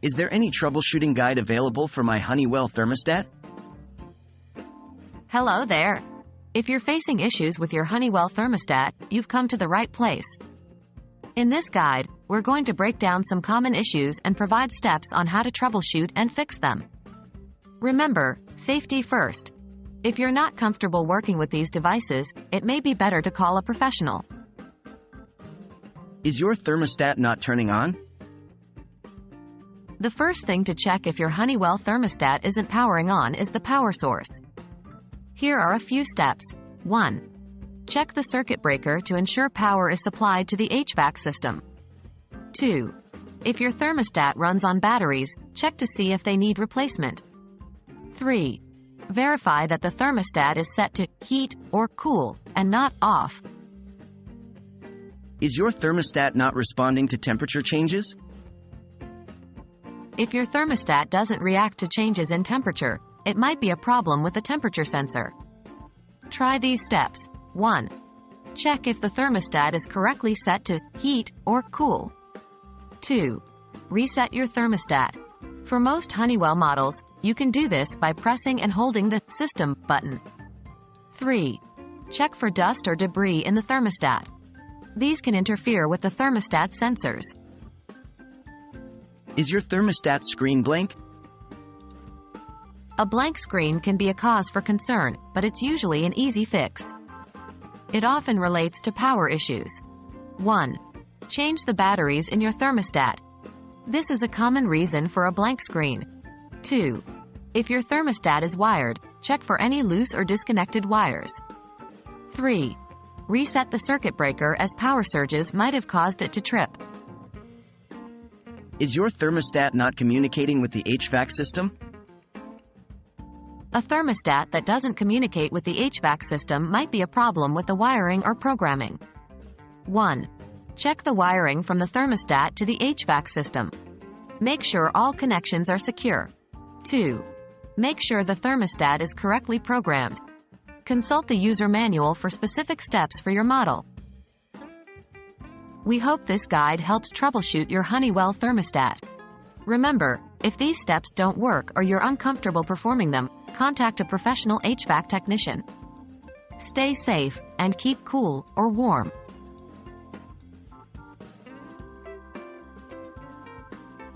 Is there any troubleshooting guide available for my Honeywell thermostat? Hello there. If you're facing issues with your Honeywell thermostat, you've come to the right place. In this guide, we're going to break down some common issues and provide steps on how to troubleshoot and fix them. Remember, safety first. If you're not comfortable working with these devices, it may be better to call a professional. Is your thermostat not turning on? The first thing to check if your Honeywell thermostat isn't powering on is the power source. Here are a few steps. 1. Check the circuit breaker to ensure power is supplied to the HVAC system. 2. If your thermostat runs on batteries, check to see if they need replacement. 3. Verify that the thermostat is set to heat or cool and not off. Is your thermostat not responding to temperature changes? If your thermostat doesn't react to changes in temperature, it might be a problem with the temperature sensor. Try these steps. 1. Check if the thermostat is correctly set to heat or cool. 2. Reset your thermostat. For most Honeywell models, you can do this by pressing and holding the System button. 3. Check for dust or debris in the thermostat. These can interfere with the thermostat sensors. Is your thermostat screen blank? A blank screen can be a cause for concern, but it's usually an easy fix. It often relates to power issues. 1. Change the batteries in your thermostat. This is a common reason for a blank screen. 2. If your thermostat is wired, check for any loose or disconnected wires. 3. Reset the circuit breaker as power surges might have caused it to trip. Is your thermostat not communicating with the HVAC system? A thermostat that doesn't communicate with the HVAC system might be a problem with the wiring or programming. 1. Check the wiring from the thermostat to the HVAC system. Make sure all connections are secure. 2. Make sure the thermostat is correctly programmed. Consult the user manual for specific steps for your model. We hope this guide helps troubleshoot your Honeywell thermostat. Remember, if these steps don't work or you're uncomfortable performing them, contact a professional HVAC technician. Stay safe and keep cool or warm.